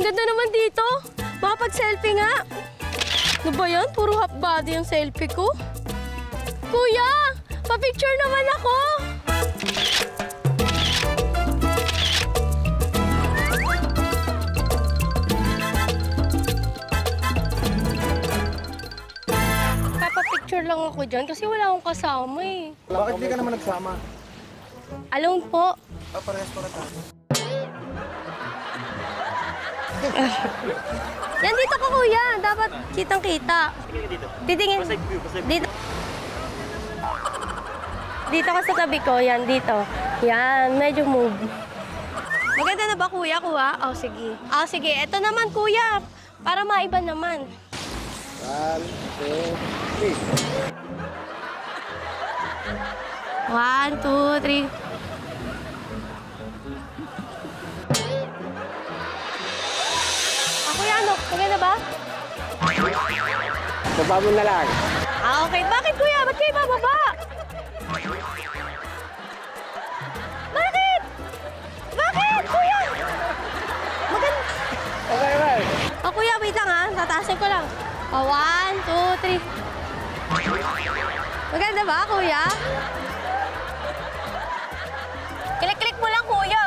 ganda naman dito. Makapag-selfie nga. Ano ba yan? Puro half body yung selfie ko. Kuya, pa-picture naman ako. Papa-picture lang ako dyan kasi wala akong kasama eh. Bakit di ka naman nagsama? Alone po. Parehas pala tayo. Yan dito ko, kuya. Dapat kitang-kita. Dito. Titingin. Dito. Dito ka sa tabi ko. Yan, dito. Yan, medyo move. Maganda na ba, kuya? Kuha? Oh, sige. Oh, sige. Ito naman, kuya. Para maiba naman. 1, 2, 3. 1, 2, 3. Kuya, ano? Maganda ba? Baba mo na lang. Ah, okay. Bakit, kuya? Ba't kayo bababa? Bakit? Bakit, kuya? Maganda. Okay, man. Oh, kuya, wait lang ha. Tataasin ko lang. Oh, 1, 2, 3. Maganda ba, kuya? Klik-klik mo lang, kuya.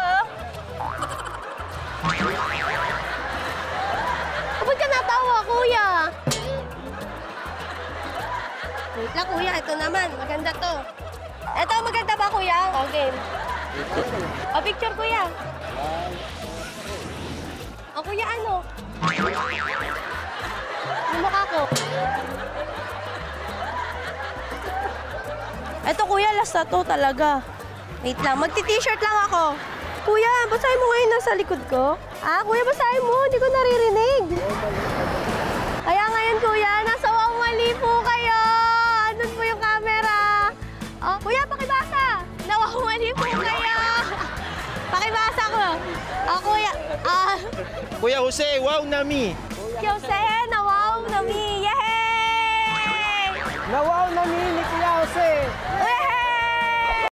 Ba't ka natawa, kuya? Wait lang, kuya. Ito naman. Maganda to. Ito, maganda ba, kuya? Okay. O, picture, kuya. O, kuya, ano? Yung mukha ko. Ito, kuya, last na to talaga. Wait lang. Magti-t-shirt lang ako. Kuya, basahin mo ngayon nasa likod ko. Ah, kuya, basahin mo. Hindi ko naririnig. Kaya ngayon, kuya, nasa Wawali po kayo. Andun po yung camera. Oh, kuya, pakibasa. Nawawali po kayo. Pakibasa ko. Oh, kuya. Kuya Jose, wow nami. Jose, nawaw nami. Yay! Nawaw na ni Kuya Jose. Kuya,